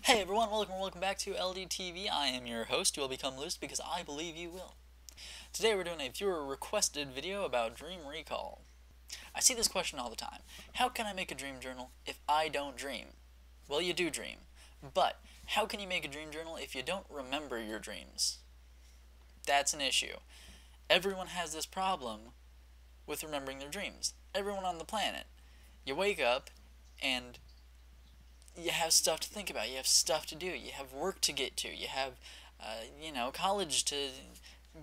Hey everyone, welcome back to LDTV. I am your host. You will become loose because I believe you will. Today we're doing a viewer requested video about dream recall. I see this question all the time. How can I make a dream journal if I don't dream? Well, you do dream. But how can you make a dream journal if you don't remember your dreams? That's an issue. Everyone has this problem with remembering their dreams. Everyone on the planet. You wake up and you have stuff to think about, you have stuff to do, you have work to get to, you have, college to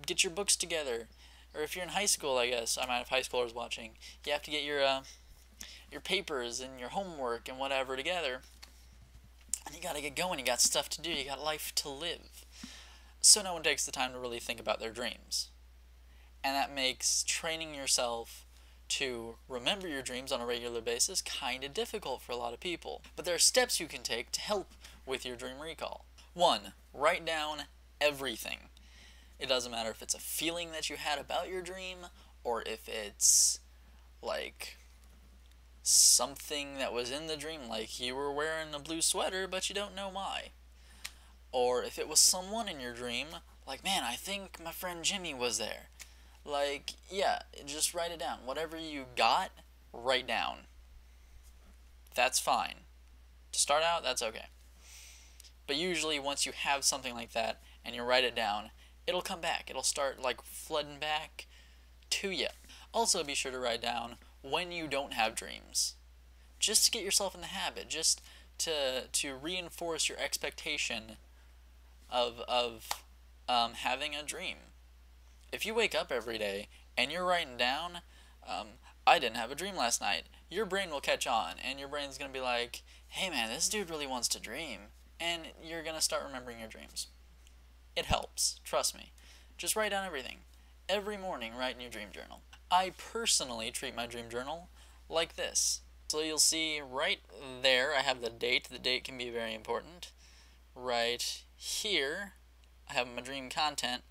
get your books together, or if you're in high school, I guess, I might have high schoolers watching, you have to get your papers and your homework and whatever together, and you gotta get going, you got stuff to do, you got life to live. So no one takes the time to really think about their dreams. And that makes training yourself to remember your dreams on a regular basis kind of difficult for a lot of people. But there are steps you can take to help with your dream recall. 1. Write down everything. It doesn't matter if it's a feeling that you had about your dream, or if it's like something that was in the dream, like you were wearing a blue sweater but you don't know why. Or if it was someone in your dream, like, man, I think my friend Jimmy was there. Like, yeah, just write it down. Whatever you got, write down. That's fine. To start out, that's okay. But usually once you have something like that and you write it down, it'll come back. It'll start like flooding back to you. Also be sure to write down when you don't have dreams. Just to get yourself in the habit, just to reinforce your expectation of having a dream. If you wake up every day and you're writing down, I didn't have a dream last night, your brain will catch on, and your brain's going to be like, hey man, this dude really wants to dream, and you're going to start remembering your dreams. It helps, trust me. Just write down everything. Every morning, write in your dream journal. I personally treat my dream journal like this. So you'll see right there, I have the date. The date can be very important. Right here, I have my dream content.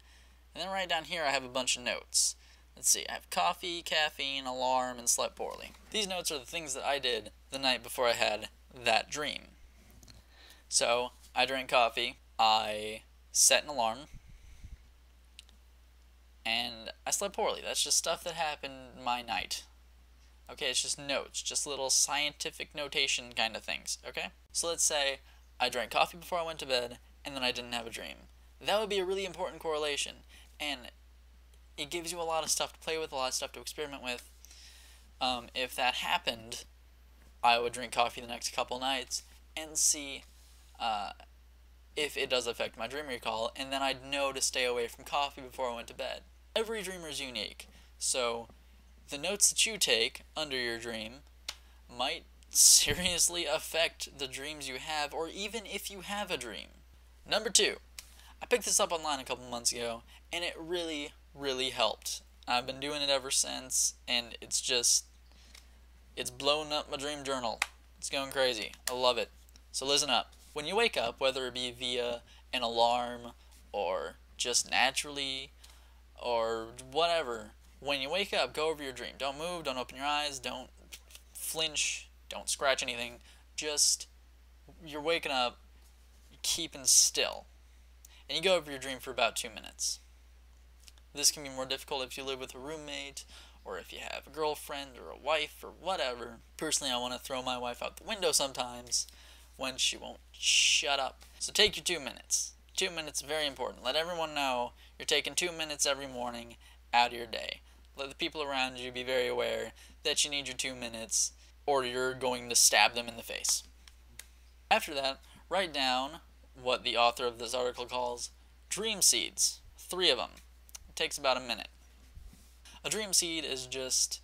And then right down here I have a bunch of notes. Let's see, I have coffee, caffeine, alarm, and slept poorly. These notes are the things that I did the night before I had that dream. So, I drank coffee, I set an alarm, and I slept poorly. That's just stuff that happened my night. Okay, it's just notes, just little scientific notation kind of things, okay? So let's say I drank coffee before I went to bed, and then I didn't have a dream. That would be a really important correlation. And it gives you a lot of stuff to play with, a lot of stuff to experiment with. If that happened, I would drink coffee the next couple nights and see if it does affect my dream recall, and then I'd know to stay away from coffee before I went to bed. Every dreamer is unique, so the notes that you take under your dream might seriously affect the dreams you have, or even if you have a dream. Number 2. I picked this up online a couple months ago, and it really, really helped. I've been doing it ever since, and it's blown up my dream journal. It's going crazy. I love it. So listen up. When you wake up, whether it be via an alarm, or just naturally, or whatever, when you wake up, go over your dream. Don't move, don't open your eyes, don't flinch, don't scratch anything. Just, you're waking up, keeping still. And you go over your dream for about 2 minutes. This can be more difficult if you live with a roommate, or if you have a girlfriend, or a wife, or whatever. Personally, I want to throw my wife out the window sometimes when she won't shut up. So take your 2 minutes. 2 minutes is very important. Let everyone know you're taking 2 minutes every morning out of your day. Let the people around you be very aware that you need your 2 minutes, or you're going to stab them in the face. After that, write down what the author of this article calls dream seeds. 3 of them. It takes about a minute. A dream seed is just,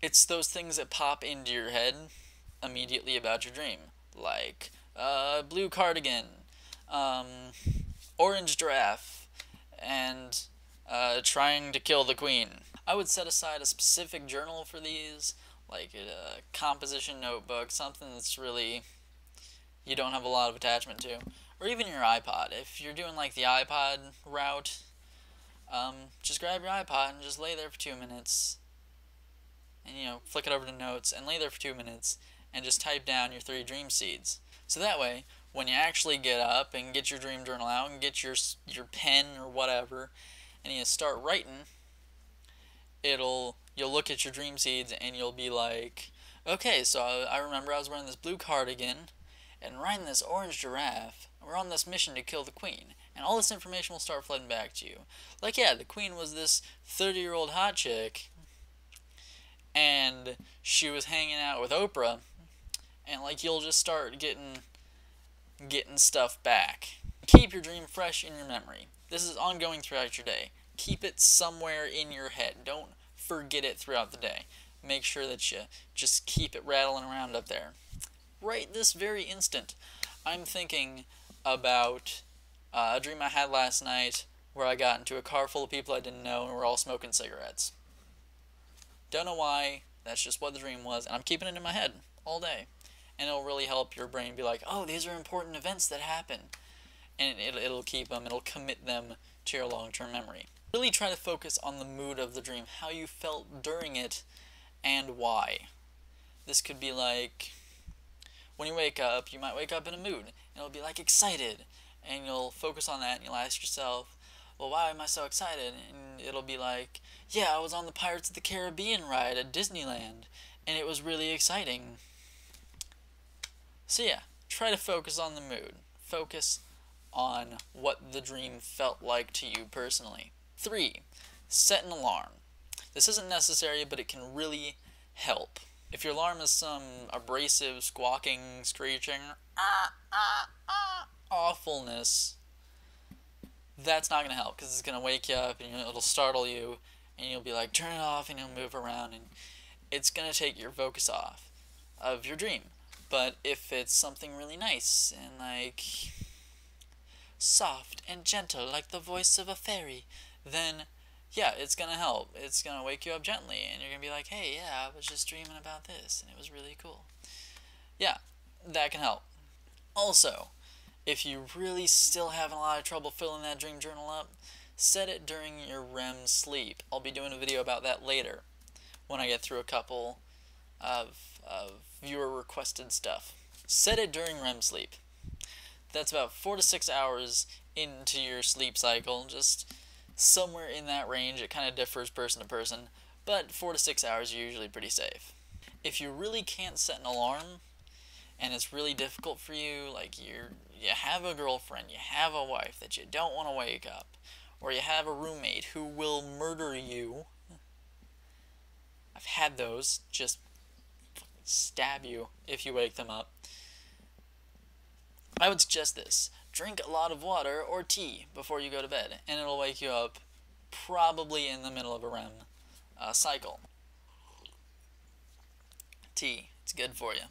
it's those things that pop into your head immediately about your dream. Like, blue cardigan, orange giraffe, and trying to kill the queen. I would set aside a specific journal for these, like a composition notebook, something that's really you don't have a lot of attachment to, or even your iPod. If you're doing like the iPod route, just grab your iPod and just lay there for 2 minutes, and flick it over to notes and lay there for 2 minutes and just type down your 3 dream seeds. So that way, when you actually get up and get your dream journal out and get your pen or whatever, and you start writing, you'll look at your dream seeds and you'll be like, okay, so I remember I was wearing this blue cardigan and riding this orange giraffe. We're on this mission to kill the queen. And all this information will start flooding back to you. Like, yeah, the queen was this 30-year-old hot chick, and she was hanging out with Oprah, and, like, you'll just start getting stuff back. Keep your dream fresh in your memory. This is ongoing throughout your day. Keep it somewhere in your head. Don't forget it throughout the day. Make sure that you just keep it rattling around up there. Right this very instant, I'm thinking about a dream I had last night where I got into a car full of people I didn't know and we're all smoking cigarettes. Don't know why, that's just what the dream was, and I'm keeping it in my head all day. And it'll really help your brain be like, oh, these are important events that happen. And it'll keep them, it'll commit them to your long-term memory. Really try to focus on the mood of the dream, how you felt during it, and why. This could be like, when you wake up, you might wake up in a mood, and it'll be like excited, and you'll focus on that, and you'll ask yourself, well, why am I so excited? And it'll be like, yeah, I was on the Pirates of the Caribbean ride at Disneyland, and it was really exciting. So yeah, try to focus on the mood. Focus on what the dream felt like to you personally. 3. Set an alarm. This isn't necessary, but it can really help. If your alarm is some abrasive, squawking, screeching, awfulness, that's not going to help, because it's going to wake you up, and it'll startle you, and you'll be like, turn it off, and you'll move around, and it's going to take your focus off of your dream. But if it's something really nice, and like soft and gentle, like the voice of a fairy, then yeah, it's going to help. It's going to wake you up gently, and you're going to be like, hey, yeah, I was just dreaming about this, and it was really cool. Yeah, that can help. Also, if you really still having a lot of trouble filling that dream journal up, set it during your REM sleep. I'll be doing a video about that later, when I get through a couple of viewer requested stuff. Set it during REM sleep. That's about 4 to 6 hours into your sleep cycle, just somewhere in that range. It kind of differs person to person, but 4 to 6 hours are usually pretty safe. If you really can't set an alarm, and it's really difficult for you, like you have a girlfriend, you have a wife that you don't want to wake up, or you have a roommate who will murder you. I've had those, just stab you if you wake them up. I would suggest this. Drink a lot of water or tea before you go to bed, and it'll wake you up probably in the middle of a REM cycle. Tea, it's good for you.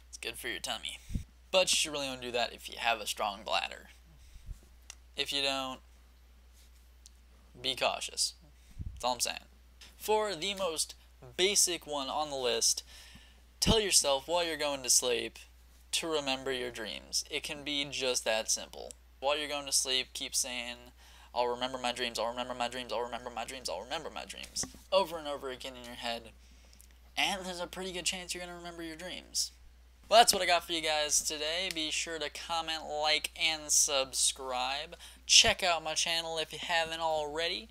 It's good for your tummy. But you really want to do that if you have a strong bladder. If you don't, be cautious. That's all I'm saying. For the most basic one on the list, tell yourself while you're going to sleep to remember your dreams. It can be just that simple. While you're going to sleep, keep saying, I'll remember my dreams, I'll remember my dreams, I'll remember my dreams, I'll remember my dreams, over and over again in your head. And there's a pretty good chance you're going to remember your dreams. Well, that's what I got for you guys today. Be sure to comment, like, and subscribe. Check out my channel if you haven't already.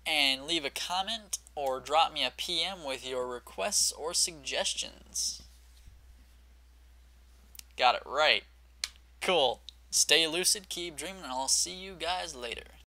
And leave a comment or drop me a PM with your requests or suggestions. Got it right. Cool. Stay lucid, keep dreaming, and I'll see you guys later.